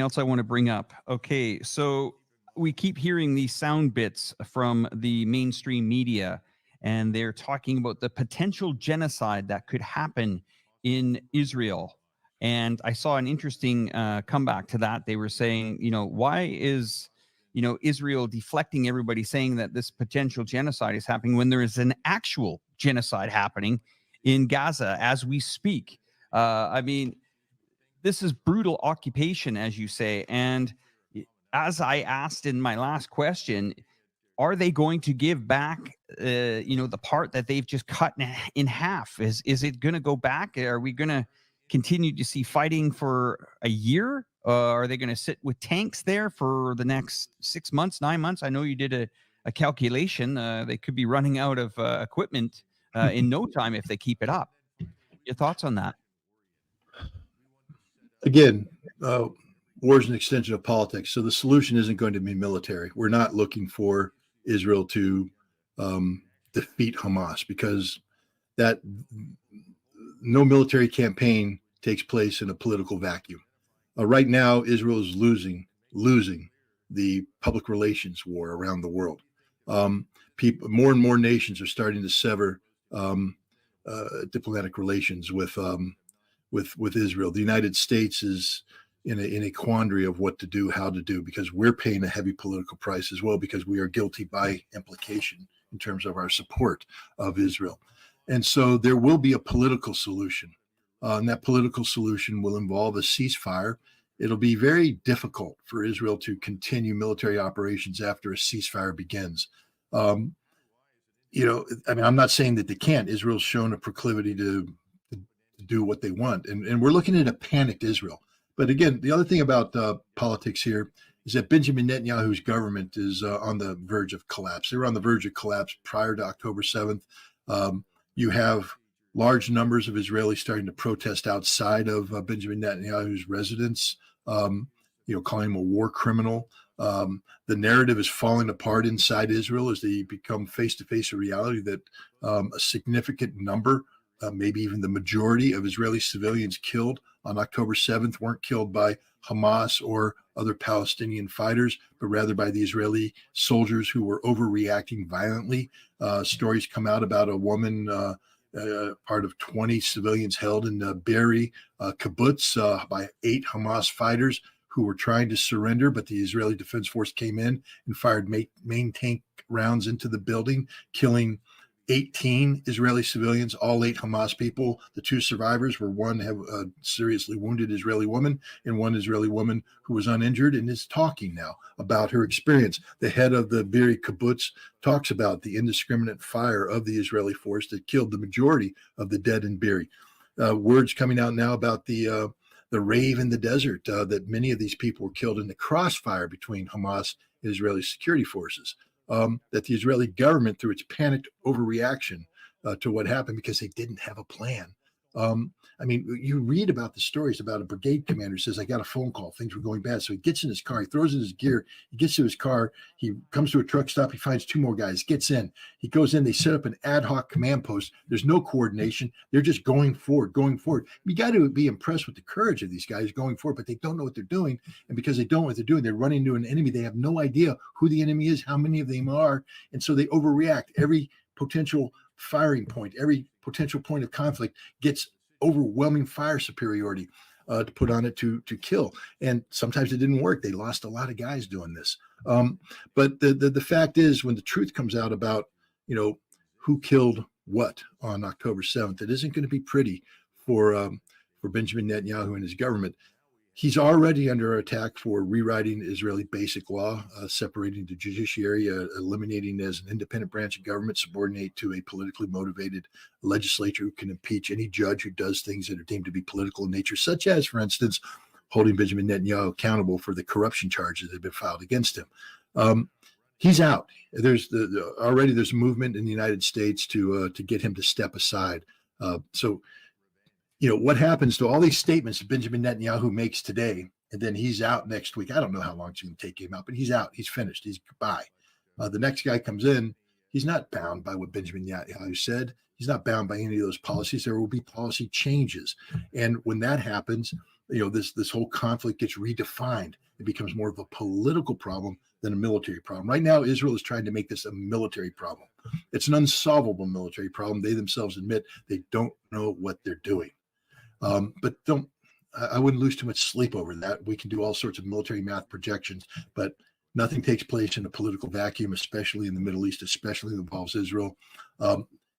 else I want to bring up. Okay, so we keep hearing these sound bits from the mainstream media, and they're talking about the potential genocide that could happen in Israel. And I saw an interesting comeback to that. They were saying, why is Israel deflecting everybody, saying that this potential genocide is happening when there is an actual genocide happening in Gaza as we speak? I mean, this is brutal occupation, as you say. And as I asked in my last question, are they going to give back, the part that they've just cut in half? Is it going to go back? Are we going to continue to see fighting for a year? Are they going to sit with tanks there for the next 6 months, 9 months? I know you did a calculation. They could be running out of equipment in no time if they keep it up. Your thoughts on that? Again, war is an extension of politics. So the solution isn't going to be military. We're not looking for Israel to defeat Hamas, because that no military campaign takes place in a political vacuum. Right now, Israel is losing the public relations war around the world. More and more nations are starting to sever diplomatic relations with Israel. The United States is in a quandary of what to do, how to do, because we're paying a heavy political price as well, because we are guilty by implication in terms of our support of Israel. And so there will be a political solution. And that political solution will involve a ceasefire. It'll be very difficult for Israel to continue military operations after a ceasefire begins. I'm not saying that they can't. Israel's shown a proclivity to do what they want. And we're looking at a panicked Israel. But again, the other thing about politics here is that Benjamin Netanyahu's government is on the verge of collapse. They were on the verge of collapse prior to October 7th. You have large numbers of Israelis starting to protest outside of Benjamin Netanyahu's residence, calling him a war criminal. The narrative is falling apart inside Israel as they become face-to-face a reality that a significant number, maybe even the majority of Israeli civilians killed on October 7th weren't killed by Hamas or other Palestinian fighters, but rather by the Israeli soldiers who were overreacting violently. Stories come out about a woman, part of 20 civilians held in Be'eri kibbutz by 8 Hamas fighters who were trying to surrender, but the Israeli Defense Force came in and fired main tank rounds into the building, killing 18 Israeli civilians, all 8 Hamas people. The 2 survivors were one seriously wounded Israeli woman and one Israeli woman who was uninjured and is talking now about her experience. The head of the Be'eri kibbutz talks about the indiscriminate fire of the Israeli force that killed the majority of the dead in Be'eri. Words coming out now about the rave in the desert, that many of these people were killed in the crossfire between Hamas and Israeli security forces. That the Israeli government, through its panicked overreaction to what happened, because they didn't have a plan. You read about the stories about a brigade commander who says, I got a phone call, things were going bad. So he gets in his car, he throws in his gear, he gets to his car, he comes to a truck stop, he finds 2 more guys, gets in, he goes in, they set up an ad hoc command post. There's no coordination. They're just going forward. You got to be impressed with the courage of these guys going forward, but they don't know what they're doing. And because they don't know what they're doing, they're running into an enemy. They have no idea who the enemy is, how many of them are. And so they overreact. Every potential firing point, every potential point of conflict gets overwhelming fire superiority to put on it to kill. And sometimes it didn't work. They lost a lot of guys doing this. But the fact is, when the truth comes out about, who killed what on October 7th, it isn't going to be pretty for Benjamin Netanyahu and his government. He's already under attack for rewriting Israeli basic law, separating the judiciary, eliminating as an independent branch of government, subordinate to a politically motivated legislature who can impeach any judge who does things that are deemed to be political in nature, such as, for instance, holding Benjamin Netanyahu accountable for the corruption charges that have been filed against him. He's out. There's already there's movement in the United States to get him to step aside. What happens to all these statements that Benjamin Netanyahu makes today, and then he's out next week. I don't know how long it's going to take him out, but he's out. He's finished. He's goodbye. The next guy comes in. He's not bound by what Benjamin Netanyahu said. He's not bound by any of those policies. There will be policy changes. And when that happens, this whole conflict gets redefined. It becomes more of a political problem than a military problem. Right now, Israel is trying to make this a military problem. It's an unsolvable military problem. They themselves admit they don't know what they're doing. But I wouldn't lose too much sleep over that. We can do all sorts of military math projections, but nothing takes place in a political vacuum, especially in the Middle East, especially that involves Israel.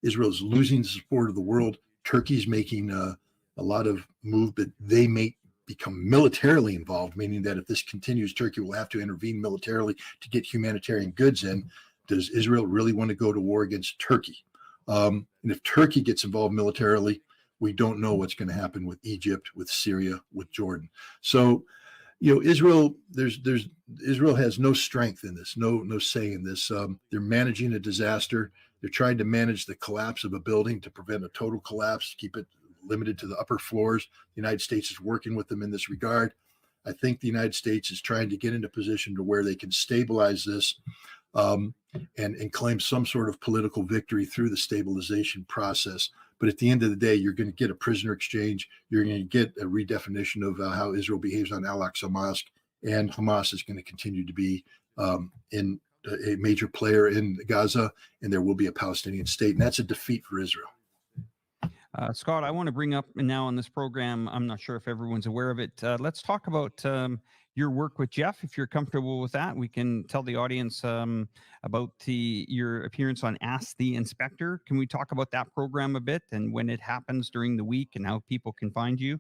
Israel is losing the support of the world. Turkey's making a lot of move, but they may become militarily involved, meaning that if this continues, Turkey will have to intervene militarily to get humanitarian goods in. Does Israel really want to go to war against Turkey? And if Turkey gets involved militarily, we don't know what's going to happen with Egypt, with Syria, with Jordan. So, Israel, Israel has no strength in this, no say in this. They're managing a disaster. They're trying to manage the collapse of a building to prevent a total collapse, keep it limited to the upper floors. The United States is working with them in this regard. I think the United States is trying to get into position to where they can stabilize this and claim some sort of political victory through the stabilization process. But at the end of the day, you're going to get a prisoner exchange. You're going to get a redefinition of how Israel behaves on Al-Aqsa Mosque, and Hamas is going to continue to be in a major player in Gaza, and there will be a Palestinian state, and that's a defeat for Israel. Scott, I want to bring up now on this program, I'm not sure if everyone's aware of it. Let's talk about your work with Jeff. If you're comfortable with that, we can tell the audience about your appearance on Ask the Inspector. Can we talk about that program a bit and when it happens during the week and how people can find you?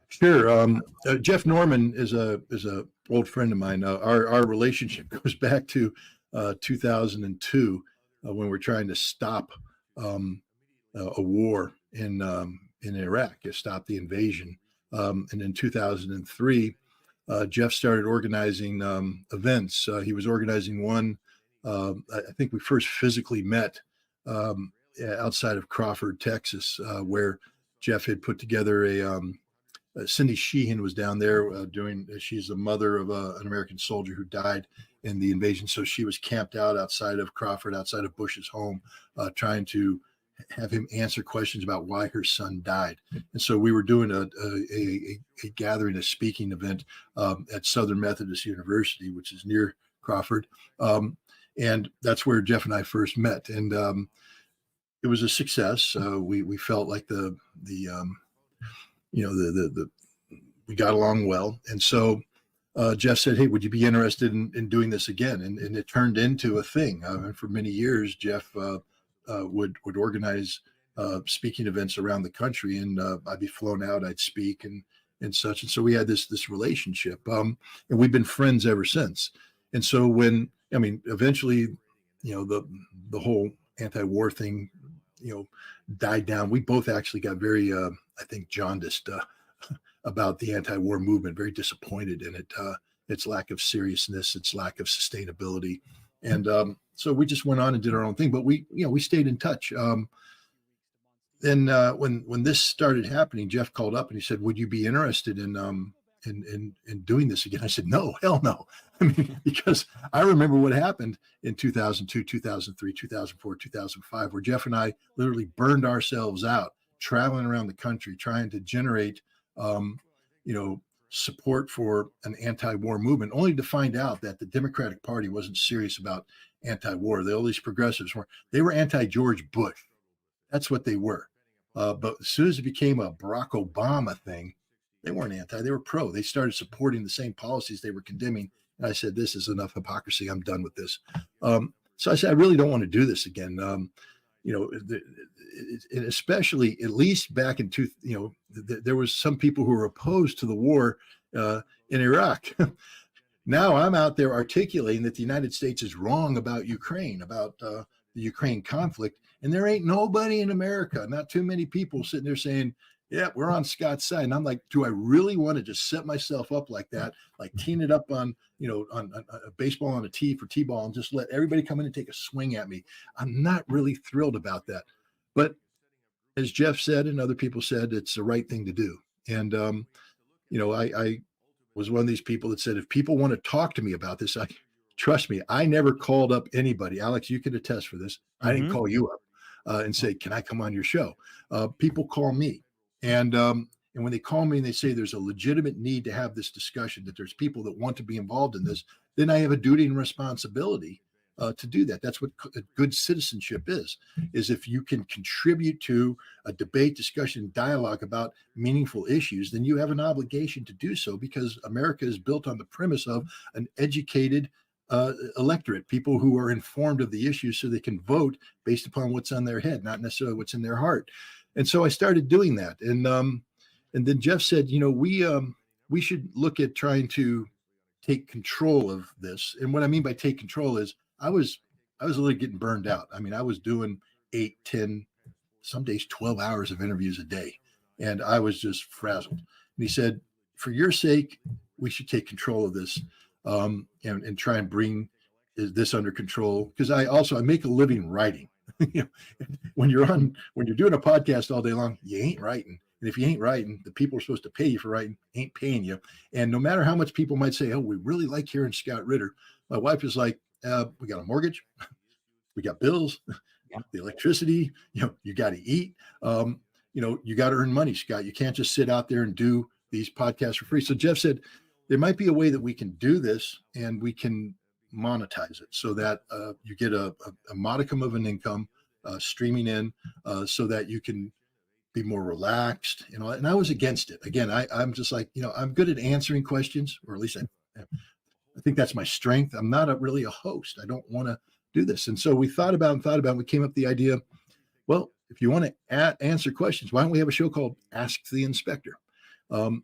Sure. Jeff Norman is a old friend of mine. Our relationship goes back to 2002 when we're trying to stop a war in Iraq, to stop the invasion. And in 2003, Jeff started organizing events. He was organizing one. I think we first physically met outside of Crawford, Texas, where Jeff had put together Cindy Sheehan was down there she's the mother of an American soldier who died in the invasion. So she was camped out outside of Crawford, outside of Bush's home, trying to have him answer questions about why her son died. And so we were doing a gathering, a speaking event at Southern Methodist University, which is near Crawford. And that's where Jeff and I first met. And it was a success. We felt like we got along well. And so Jeff said, "Hey, would you be interested in doing this again?" And it turned into a thing. And for many years, Jeff would organize speaking events around the country, and I'd be flown out, I'd speak and such. And so we had this relationship, and we've been friends ever since. And so eventually, the whole anti-war thing, died down. We both actually got very, I think, jaundiced about the anti-war movement, very disappointed in it, its lack of seriousness, its lack of sustainability. And so we just went on and did our own thing, but we stayed in touch. Then when this started happening, Jeff called up and he said, "Would you be interested in doing this again?" I said, "No, hell no." I mean, because I remember what happened in 2002, 2003, 2004, 2005, where Jeff and I literally burned ourselves out traveling around the country trying to generate, support for an anti-war movement, only to find out that the Democratic Party wasn't serious about anti-war. All these progressives they were anti-George Bush. That's what they were. But as soon as it became a Barack Obama thing, they weren't anti, they were pro. They started supporting the same policies they were condemning. And I said, "This is enough hypocrisy. I'm done with this." So I said, "I really don't want to do this again." And especially at least back in there was some people who were opposed to the war in Iraq. Now I'm out there articulating that the United States is wrong about Ukraine, about the Ukraine conflict. And there ain't nobody in America, not too many people sitting there saying, "Yeah, we're on Scott's side." And I'm like, do I really want to just set myself up like that, like teeing it up on a baseball on a tee for T-ball and just let everybody come in and take a swing at me? I'm not really thrilled about that. But as Jeff said and other people said, it's the right thing to do. And, I was one of these people that said, if people want to talk to me about this, trust me, I never called up anybody. Alex, you can attest for this. I didn't call you up and say, "Can I come on your show?" People call me. And And when they call me and they say there's a legitimate need to have this discussion, that there's people that want to be involved in this, then I have a duty and responsibility to do that. That's what good citizenship is if you can contribute to a debate, discussion, dialogue about meaningful issues, then you have an obligation to do so, because America is built on the premise of an educated electorate, people who are informed of the issues so they can vote based upon what's on their head, not necessarily what's in their heart. And so I started doing that. And then Jeff said, we should look at trying to take control of this. And what I mean by take control is I was really getting burned out. I mean, I was doing 8, 10, some days 12 hours of interviews a day, and I was just frazzled. And he said, for your sake, we should take control of this, and try and bring this under control. Because I make a living writing. When you're doing a podcast all day long, you ain't writing. And if you ain't writing, the people are supposed to pay you for writing ain't paying you. And no matter how much people might say, oh, we really like hearing Scott Ritter, my wife is like, we got a mortgage, we got bills, the electricity, you got to eat, you got to earn money, Scott. You can't just sit out there and do these podcasts for free. So Jeff said, there might be a way that we can do this and we can monetize it so that you get a modicum of an income streaming in, so that you can be more relaxed, and I was against it. Again, I'm just like, I'm good at answering questions, or at least I think that's my strength. I'm not really a host. I don't want to do this. And so we thought about and we came up with the idea, well, if you want to answer questions, why don't we have a show called Ask the Inspector?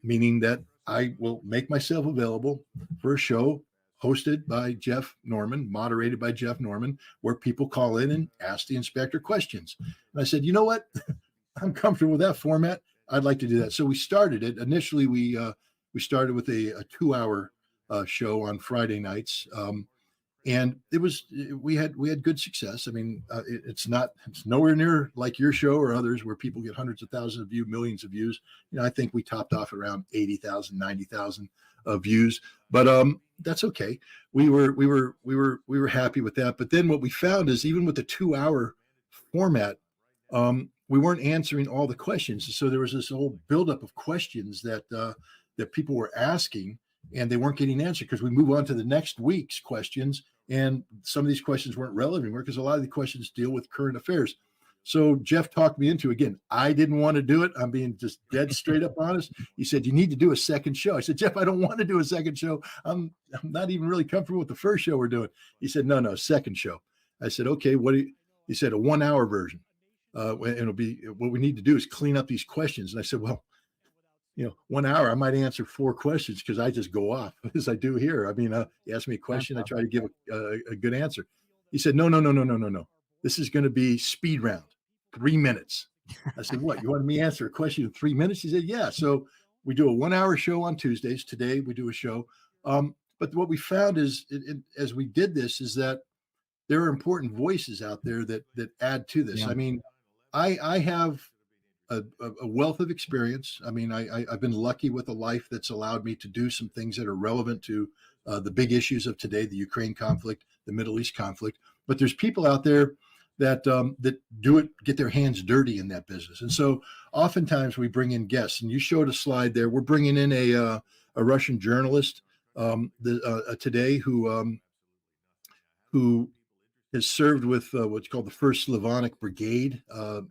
Meaning that I will make myself available for a show hosted by Jeff Norman, moderated by Jeff Norman, where people call in and ask the inspector questions. And I said, you know what? I'm comfortable with that format. I'd like to do that. So we started it. Initially, we started with a 2-hour show on Friday nights, and we had good success. I mean, it's nowhere near like your show or others where people get hundreds of thousands of views, millions of views. I think we topped off around 80,000, 90,000 views, but that's okay. We were happy with that. But then what we found is, even with the 2-hour format, we weren't answering all the questions. So there was this whole buildup of questions that people were asking, and they weren't getting answered, because we move on to the next week's questions, and some of these questions weren't relevant anymore because a lot of the questions deal with current affairs. So Jeff talked me into, again, I didn't want to do it. I'm being just dead straight up honest. He said, you need to do a second show. I said, Jeff, I don't want to do a second show. I'm not even really comfortable with the first show we're doing. He said, no, second show. I said, okay, he said, a 1-hour version. And it'll be, what we need to do is clean up these questions. And I said, well, 1 hour, I might answer 4 questions because I just go off as I do here. I mean, you ask me a question, I try to give a good answer. He said, no. This is going to be speed round, 3 minutes. I said, what? You want me to answer a question in 3 minutes? He said, yeah. So we do a 1-hour show on Tuesdays. Today we do a show. But what we found is, as we did this, is that there are important voices out there that add to this. Yeah. I mean, I have a wealth of experience. I mean, I've been lucky with a life that's allowed me to do some things that are relevant to the big issues of today, the Ukraine conflict, the Middle East conflict. But there's people out there that do it, get their hands dirty in that business. And so oftentimes we bring in guests, and you showed a slide there. We're bringing in a Russian journalist today who has served with what's called the First Slavonic Brigade.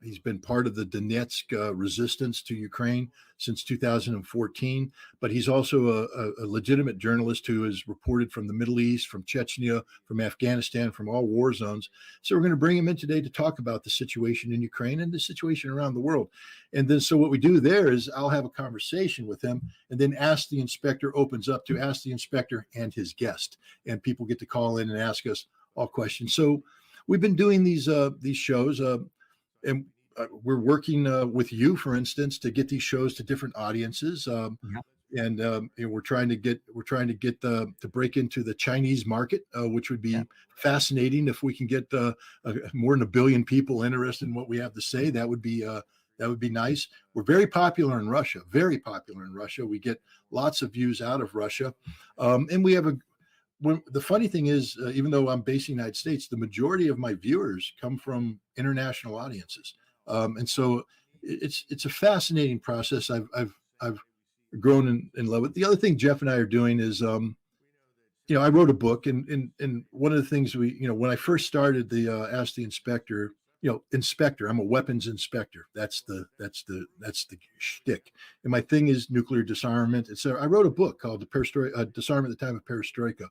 He's been part of the Donetsk resistance to Ukraine since 2014, but he's also a legitimate journalist who has reported from the Middle East, from Chechnya, from Afghanistan, from all war zones. So we're going to bring him in today to talk about the situation in Ukraine and the situation around the world. And then, so what we do there is I'll have a conversation with him, and then Ask the Inspector opens up to Ask the Inspector and his guest, and people get to call in and ask us all questions. So we've been doing these shows, and we're working with you, for instance, to get these shows to different audiences. And we're trying to get to break into the Chinese market, which would be fascinating if we can get more than 1 billion people interested in what we have to say. That would be nice. We're very popular in Russia. We get lots of views out of Russia, and we have the funny thing is, even though I'm based in the United States, the majority of my viewers come from international audiences, and so it's a fascinating process. I've grown in love with. The other thing Jeff and I are doing is, I wrote a book, and one of the things when I first started the Ask the Inspector, inspector, I'm a weapons inspector. That's the shtick. And my thing is nuclear disarmament. And so I wrote a book called Disarmament at the Time of Perestroika.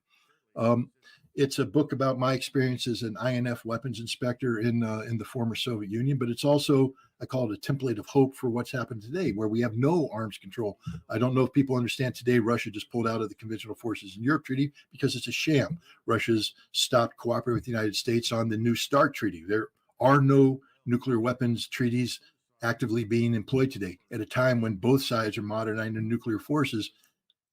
It's a book about my experience as an INF weapons inspector in the former Soviet Union, but it's also, I call it a template of hope for what's happened today, where we have no arms control. I don't know if people understand today, Russia just pulled out of the Conventional Forces in Europe Treaty because it's a sham. Russia's stopped cooperating with the United States on the New START Treaty. There are no nuclear weapons treaties actively being employed today at a time when both sides are modernizing their nuclear forces.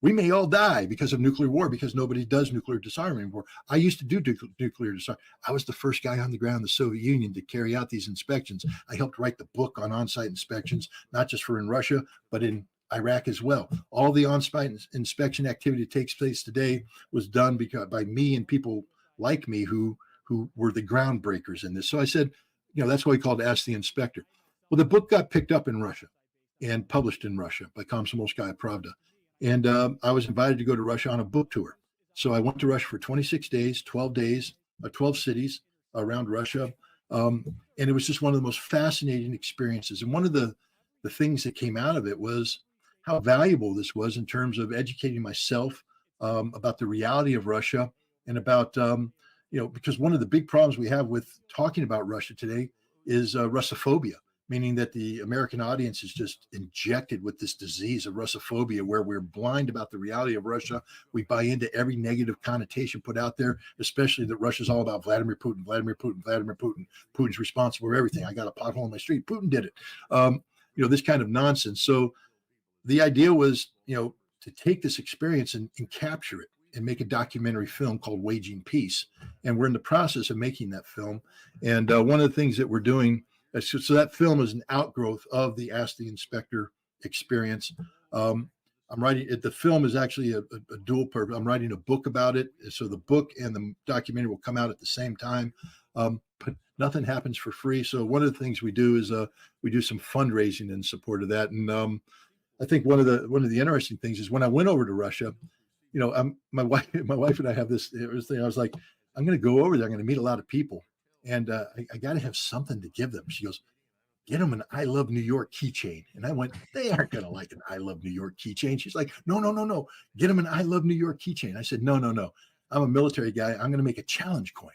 We may all die because of nuclear war, because nobody does nuclear disarmament anymore. I used to do nuclear disarmament. I was the first guy on the ground in the Soviet Union to carry out these inspections. I helped write the book on on-site inspections, not just for in Russia, but in Iraq as well. All the on-site inspection activity that takes place today was done by me and people like me who were the groundbreakers in this. So I said, that's why we called Ask the Inspector. Well, the book got picked up in Russia and published in Russia by Komsomolskaya Pravda. And I was invited to go to Russia on a book tour. So I went to Russia for 26 days, 12 cities around Russia. And it was just one of the most fascinating experiences. And one of the things that came out of it was how valuable this was in terms of educating myself about the reality of Russia and about, because one of the big problems we have with talking about Russia today is Russophobia, meaning that the American audience is just injected with this disease of Russophobia, where we're blind about the reality of Russia. We buy into every negative connotation put out there, especially that Russia's all about Vladimir Putin, Vladimir Putin, Vladimir Putin. Putin's responsible for everything. I got a pothole in my street. Putin did it. This kind of nonsense. So the idea was, to take this experience and capture it and make a documentary film called Waging Peace. And we're in the process of making that film. And one of the things that we're doing, so that film is an outgrowth of the Ask the Inspector experience. I'm writing it. The film is actually a dual purpose. I'm writing a book about it. So the book and the documentary will come out at the same time. But nothing happens for free. So one of the things we do is we do some fundraising in support of that. And I think one of the interesting things is when I went over to Russia, my wife and I have this thing. I was like, I'm going to go over there. I'm going to meet a lot of people. And I got to have something to give them. She goes, get them an I Love New York keychain. And I went, they aren't going to like an I Love New York keychain. She's like, no. Get them an I Love New York keychain. I said, no. I'm a military guy. I'm going to make a challenge coin.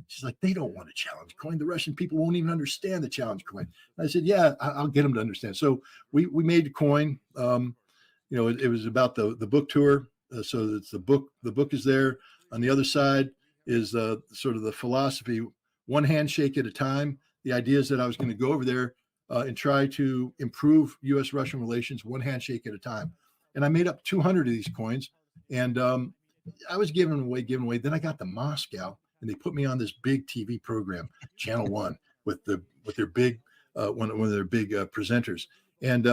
She's like, they don't want a challenge coin. The Russian people won't even understand the challenge coin. And I said, yeah, I'll get them to understand. So we made the coin. It was about the book tour. So it's the book is there. On the other side is sort of the philosophy, one handshake at a time. The idea is that I was going to go over there and try to improve U.S.-Russian relations one handshake at a time. And I made up 200 of these coins, and I was giving away. Then I got to Moscow, and they put me on this big TV program, Channel 1, with their big one of their big presenters. And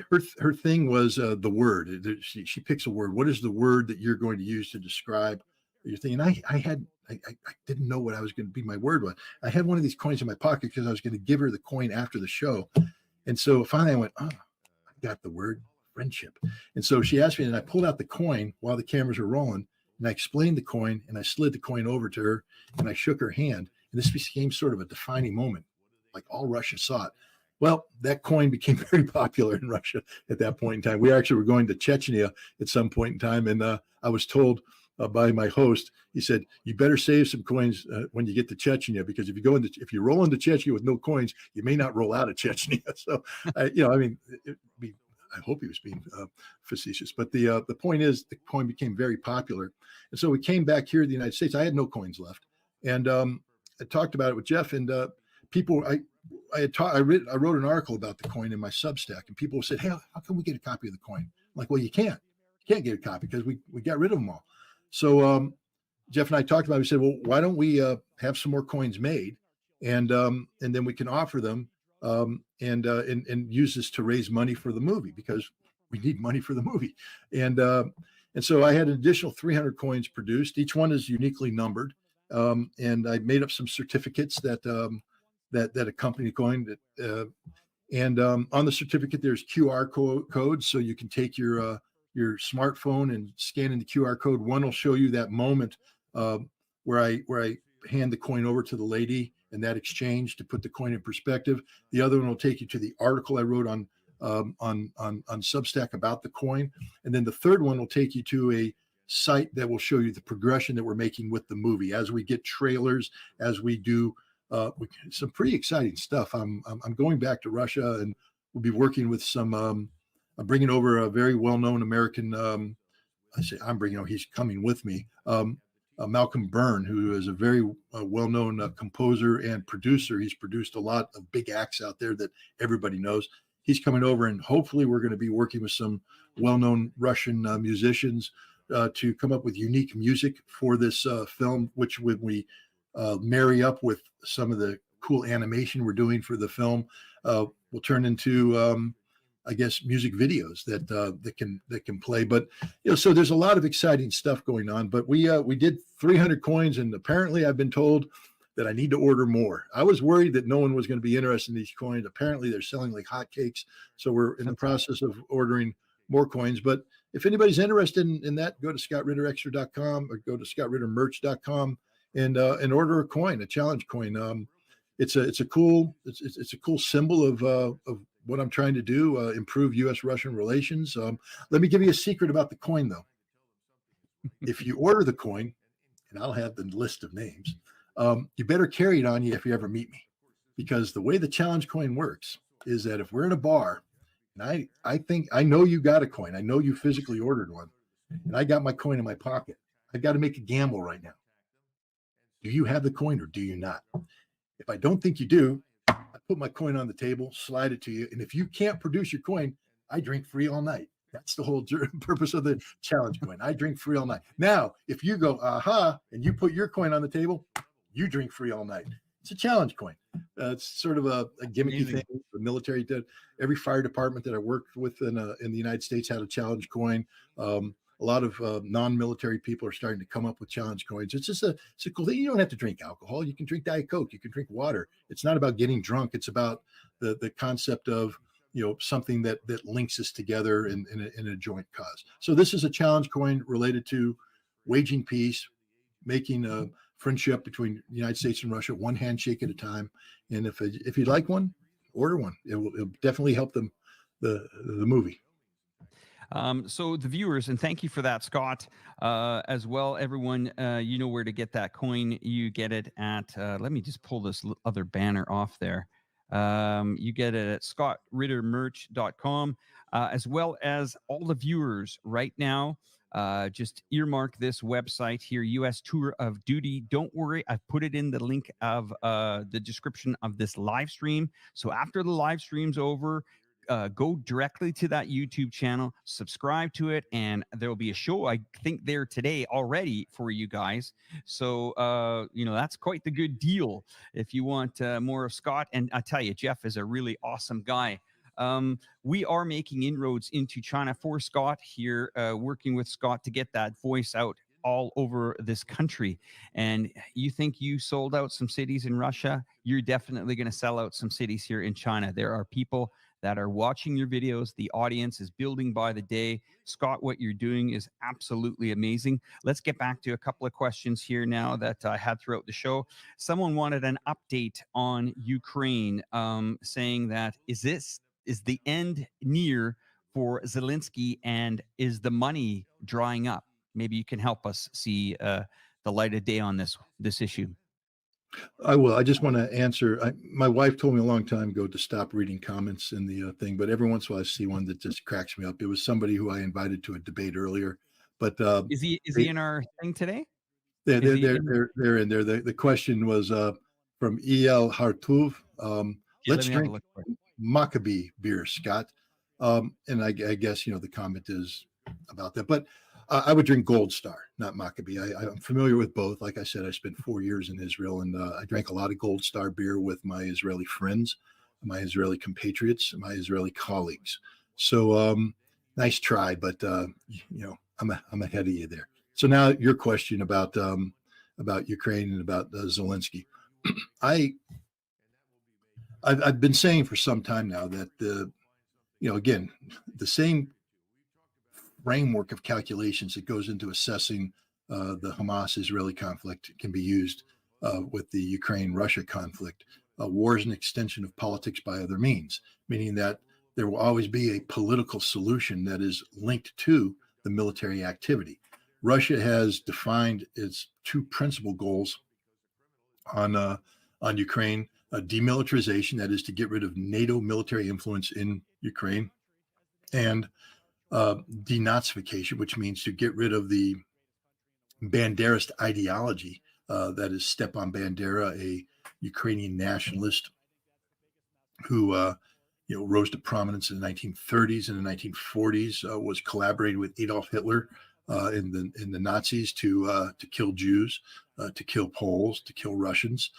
her thing was the word. She picks a word. What is the word that you're going to use to describe your thing? And I didn't know what I was going to be my word was. I had one of these coins in my pocket because I was going to give her the coin after the show. And so finally I went, I got the word friendship. And so she asked me, and I pulled out the coin while the cameras were rolling, and I explained the coin, and I slid the coin over to her, and I shook her hand. And this became sort of a defining moment. Like all Russia saw it. Well, that coin became very popular in Russia at that point in time. We actually were going to Chechnya at some point in time, and I was told by my host, he said, you better save some coins when you get to Chechnya, because if you roll into Chechnya with no coins, you may not roll out of Chechnya. So, I hope he was being facetious, but the point is the coin became very popular. And so we came back here to the United States. I had no coins left. And I talked about it with Jeff, and people, I wrote an article about the coin in my Substack, and people said, hey, how can we get a copy of the coin? I'm like, well, you can't get a copy because we got rid of them all. So Jeff and I talked about it. We said, well, why don't we have some more coins made, and then we can offer them and use this to raise money for the movie, because we need money for the movie. And so I had an additional 300 coins produced. Each one is uniquely numbered. And I made up some certificates that accompany the coin. And on the certificate, there's QR codes, so you can take your smartphone and scan in the QR code. One will show you that moment uh, where I hand the coin over to the lady and that exchange to put the coin in perspective. The other one will take you to the article I wrote on Substack about the coin, and then the third one will take you to a site that will show you the progression that we're making with the movie as we get trailers, as we do some pretty exciting stuff. I'm going back to Russia, and we'll be working with some. I'm bringing over a very well-known American. I say I'm bringing. He's coming with me. Malcolm Byrne, who is a very well-known composer and producer. He's produced a lot of big acts out there that everybody knows. He's coming over, and hopefully we're going to be working with some well-known Russian musicians to come up with unique music for this film, which when we marry up with some of the cool animation we're doing for the film, will turn into I guess music videos that can play. But so there's a lot of exciting stuff going on. But we did 300 coins, and apparently I've been told that I need to order more. I was worried that no one was going to be interested in these coins. Apparently they're selling like hotcakes, so we're in the process of ordering more coins. But if anybody's interested in that, go to scottritterextra.com or go to scottrittermerch.com and order a coin, a challenge coin. It's a cool symbol of what I'm trying to do, improve U.S.-Russian relations. Let me give you a secret about the coin, though. If you order the coin, and I'll have the list of names, you better carry it on you if you ever meet me, because the way the challenge coin works is that if we're in a bar, and I think I know you got a coin, I know you physically ordered one, and I got my coin in my pocket, I've got to make a gamble right now. Do you have the coin or do you not? If I don't think you do, I put my coin on the table, slide it to you, and if you can't produce your coin, I drink free all night. That's the whole purpose of the challenge coin. I drink free all night. Now, if you go, aha, and you put your coin on the table, you drink free all night. It's a challenge coin. It's sort of a gimmicky thing. The military did. Every fire department that I worked with in the United States had a challenge coin. A lot of non-military people are starting to come up with challenge coins. It's a cool thing. You don't have to drink alcohol. You can drink Diet Coke. You can drink water. It's not about getting drunk. It's about the concept of something that links us together in a joint cause. So this is a challenge coin related to waging peace, making a friendship between the United States and Russia, one handshake at a time. And if you'd like one, order one. It'll definitely help them the movie. So the viewers, and thank you for that, Scott, as well. Everyone, you know where to get that coin. You get it at, let me just pull this other banner off there. You get it at scottrittermerch.com, as well as all the viewers right now. Just earmark this website here, U.S. Tour of Duty. Don't worry, I've put it in the link of the description of this live stream. So after the live stream's over, go directly to that YouTube channel, subscribe to it, and there will be a show, I think, there today already for you guys. So, that's quite the good deal if you want more of Scott. And I tell you, Jeff is a really awesome guy. We are making inroads into China for Scott here, working with Scott to get that voice out all over this country. And you think you sold out some cities in Russia, you're definitely going to sell out some cities here in China. There are people that are watching your videos. The audience is building by the day. Scott, what you're doing is absolutely amazing. Let's get back to a couple of questions here now that I had throughout the show. Someone wanted an update on Ukraine, saying that is the end near for Zelensky, and is the money drying up? Maybe you can help us see the light of day on this issue. I will. I just want to answer. My wife told me a long time ago to stop reading comments in the thing, but every once in a while I see one that just cracks me up. It was somebody who I invited to a debate earlier, but is he in our thing today? They're in there. The question was from El Hartuv. Let's drink Maccabee beer, Scott. And I guess the comment is about that, but I would drink Gold Star, not Maccabee. I'm familiar with both. Like I said, I spent 4 years in Israel, and I drank a lot of Gold Star beer with my Israeli friends, my Israeli compatriots, my Israeli colleagues. So nice try, but I'm ahead of you there. So now your question about Ukraine and about Zelensky. I I've been saying for some time now that again, the same framework of calculations that goes into assessing the Hamas-Israeli conflict can be used with the Ukraine-Russia conflict. War is an extension of politics by other means, meaning that there will always be a political solution that is linked to the military activity. Russia has defined its two principal goals on Ukraine: demilitarization, that is to get rid of NATO military influence in Ukraine, and denazification, which means to get rid of the Banderist ideology. That is Stepan Bandera, a Ukrainian nationalist who rose to prominence in the 1930s and the 1940s. Was collaborating with Adolf Hitler in the Nazis to kill Jews, to kill Poles, to kill Russians.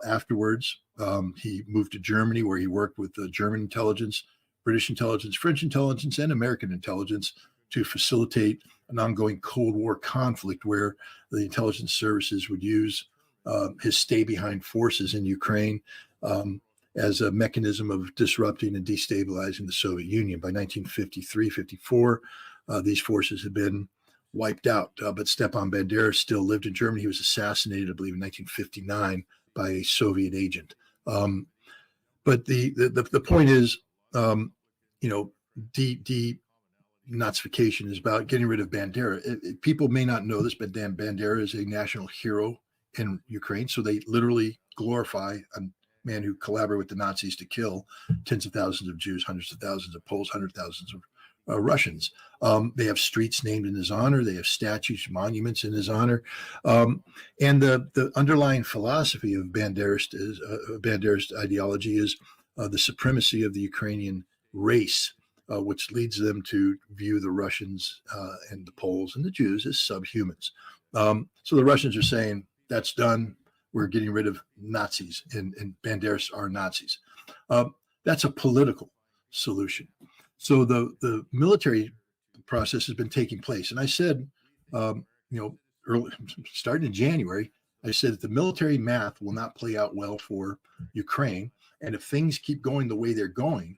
Afterwards, he moved to Germany, where he worked with German intelligence, British intelligence, French intelligence, and American intelligence to facilitate an ongoing Cold War conflict where the intelligence services would use his stay-behind forces in Ukraine as a mechanism of disrupting and destabilizing the Soviet Union. By 1953-54, these forces had been wiped out, but Stepan Bandera still lived in Germany. He was assassinated, I believe, in 1959 by a Soviet agent. But the point is, denazification is about getting rid of Bandera. People may not know this, but Bandera is a national hero in Ukraine. So they literally glorify a man who collaborated with the Nazis to kill tens of thousands of Jews, hundreds of thousands of Poles, hundreds of thousands of Russians. They have streets named in his honor. They have statues, monuments in his honor. And the underlying philosophy of Banderist ideology is the supremacy of the Ukrainian race, which leads them to view the Russians and the Poles and the Jews as subhumans. So the Russians are saying, that's done. We're getting rid of Nazis, and Banderists are Nazis. That's a political solution. So the military process has been taking place. And I said, early, starting in January, I said that the military math will not play out well for Ukraine. And if things keep going the way they're going,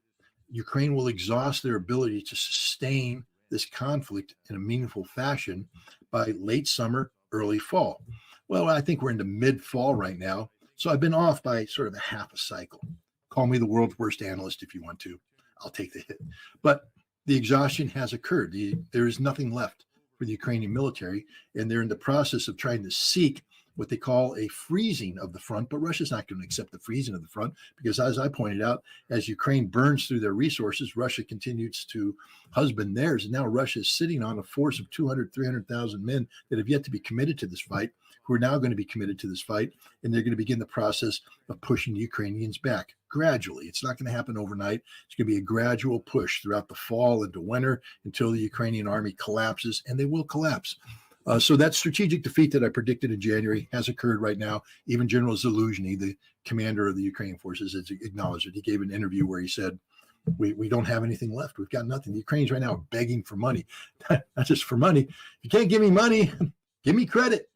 Ukraine will exhaust their ability to sustain this conflict in a meaningful fashion by late summer, early fall. Well, I think we're into mid-fall right now. So I've been off by sort of a half a cycle. Call me the world's worst analyst if you want to. I'll take the hit. But the exhaustion has occurred. There is nothing left for the Ukrainian military, and they're in the process of trying to seek what they call a freezing of the front. But Russia's not going to accept the freezing of the front because, as I pointed out, as Ukraine burns through their resources, Russia continues to husband theirs. And now Russia is sitting on a force of 200, 300,000 men that have yet to be committed to this fight, who are now going to be committed to this fight. And they're going to begin the process of pushing the Ukrainians back gradually. It's not going to happen overnight. It's going to be a gradual push throughout the fall into winter until the Ukrainian army collapses, and they will collapse. So that strategic defeat that I predicted in January has occurred right now. Even General Zaluzhny, the commander of the Ukrainian forces, has acknowledged it. He gave an interview where he said, we don't have anything left. We've got nothing. The Ukrainians right now are begging for money, not just for money. If you can't give me money, give me credit.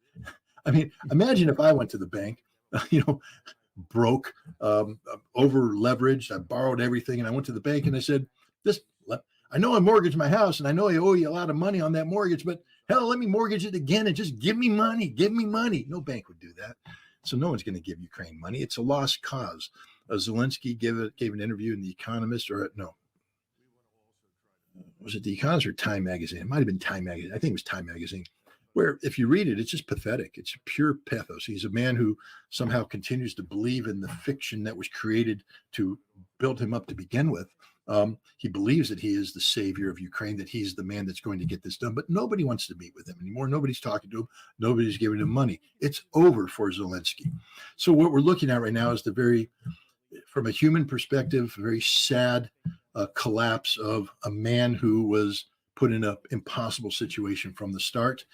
I mean, imagine if I went to the bank, broke, over leveraged. I borrowed everything, and I went to the bank and I said, I know I mortgaged my house, and I know I owe you a lot of money on that mortgage, but hell, let me mortgage it again and just give me money. Give me money. No bank would do that. So no one's going to give Ukraine money. It's a lost cause. Zelensky gave an interview in The Economist, or no, was it The Economist or Time Magazine? It might have been Time Magazine. I think it was Time Magazine, where if you read it, it's just pathetic. It's pure pathos. He's a man who somehow continues to believe in the fiction that was created to build him up to begin with. He believes that he is the savior of Ukraine, that he's the man that's going to get this done, but nobody wants to meet with him anymore. Nobody's talking to him. Nobody's giving him money. It's over for Zelensky. So what we're looking at right now is from a human perspective, very sad collapse of a man who was put in an impossible situation from the start.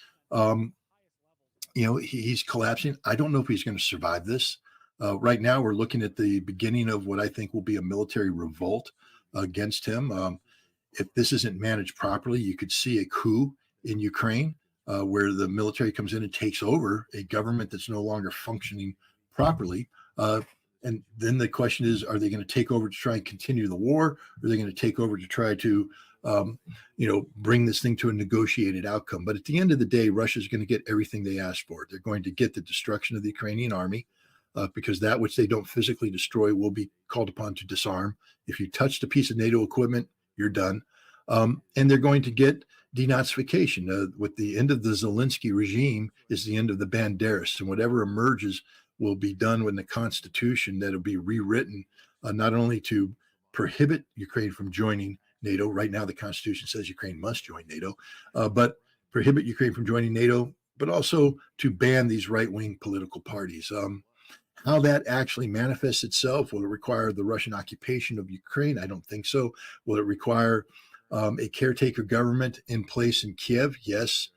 He's collapsing. I don't know if he's going to survive this. Right now, we're looking at the beginning of what I think will be a military revolt against him. If this isn't managed properly, you could see a coup in Ukraine where the military comes in and takes over a government that's no longer functioning properly. And then the question is, are they going to take over to try and continue the war? Or are they going to take over to try to, bring this thing to a negotiated outcome? But at the end of the day, Russia's going to get everything they asked for. They're going to get the destruction of the Ukrainian army, because that which they don't physically destroy will be called upon to disarm. If you touched a piece of NATO equipment, you're done. And they're going to get denazification. With the end of the Zelensky regime is the end of the Banderas, and whatever emerges will be done with the Constitution that'll be rewritten, not only to prohibit Ukraine from joining NATO. Right now, the Constitution says Ukraine must join NATO, but prohibit Ukraine from joining NATO, but also to ban these right-wing political parties. How that actually manifests itself, will it require the Russian occupation of Ukraine? I don't think so. Will it require a caretaker government in place in Kiev? Yes.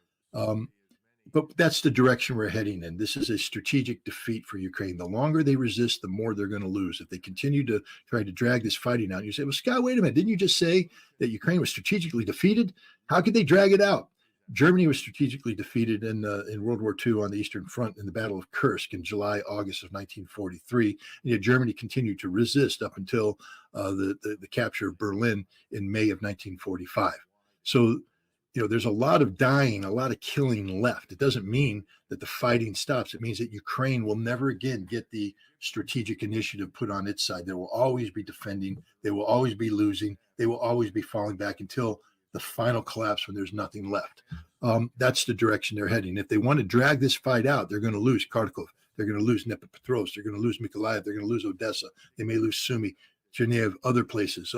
But that's the direction we're heading in. This is a strategic defeat for Ukraine. The longer they resist, the more they're going to lose. If they continue to try to drag this fighting out, you say, well, Scott, wait a minute. Didn't you just say that Ukraine was strategically defeated? How could they drag it out? Germany was strategically defeated in World War II on the Eastern Front in the Battle of Kursk in July, August of 1943. And yet Germany continued to resist up until the capture of Berlin in May of 1945. So, there's a lot of dying, a lot of killing left. It doesn't mean that the fighting stops. It means that Ukraine will never again get the strategic initiative put on its side. They will always be defending. They will always be losing. They will always be falling back until the final collapse when there's nothing left. That's the direction they're heading. If they want to drag this fight out, they're going to lose Kharkov. They're going to lose Dnipropetrovsk. They're going to lose Mykolaiv. They're going to lose Odessa. They may lose Sumy, Chernihiv, other places.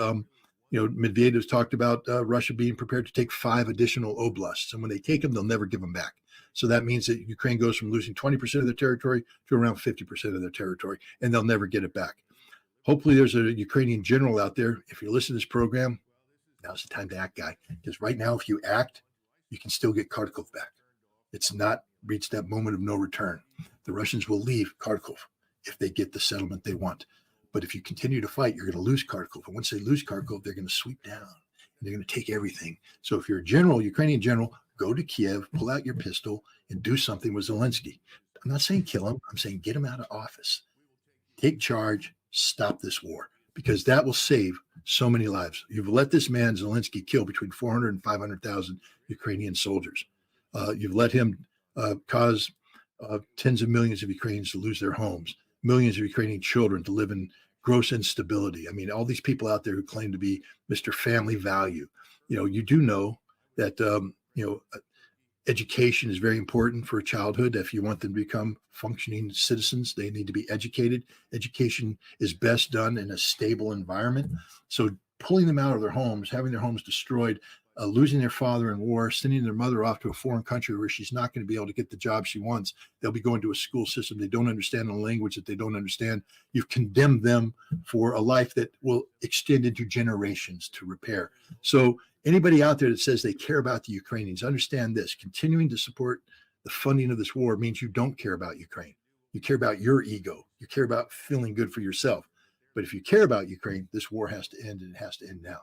Medvedev's talked about Russia being prepared to take 5 additional oblasts. And when they take them, they'll never give them back. So that means that Ukraine goes from losing 20% of their territory to around 50% of their territory, and they'll never get it back. Hopefully there's a Ukrainian general out there. If you listen to this program, now's the time to act, guy. Because right now, if you act, you can still get Kharkov back. It's not reached that moment of no return. The Russians will leave Kharkov if they get the settlement they want. But if you continue to fight, you're going to lose Kharkov. And once they lose Kharkov, they're going to sweep down and they're going to take everything. So if you're a general, Ukrainian general, go to Kiev, pull out your pistol, and do something with Zelensky. I'm not saying kill him. I'm saying get him out of office. Take charge. Stop this war, because that will save so many lives. You've let this man, Zelensky, kill between 400 and 500,000 Ukrainian soldiers. You've let him cause tens of millions of Ukrainians to lose their homes, millions of Ukrainian children to live in gross instability. I mean, all these people out there who claim to be Mr. Family Value. You do know that, education is very important for childhood. If you want them to become functioning citizens, they need to be educated. Education is best done in a stable environment. So pulling them out of their homes, having their homes destroyed, losing their father in war, sending their mother off to a foreign country where she's not going to be able to get the job she wants. They'll be going to a school system. They don't understand a language that they don't understand. You've condemned them for a life that will extend into generations to repair. So anybody out there that says they care about the Ukrainians, understand this. Continuing to support the funding of this war means you don't care about Ukraine. You care about your ego. You care about feeling good for yourself. But if you care about Ukraine, this war has to end, and it has to end now.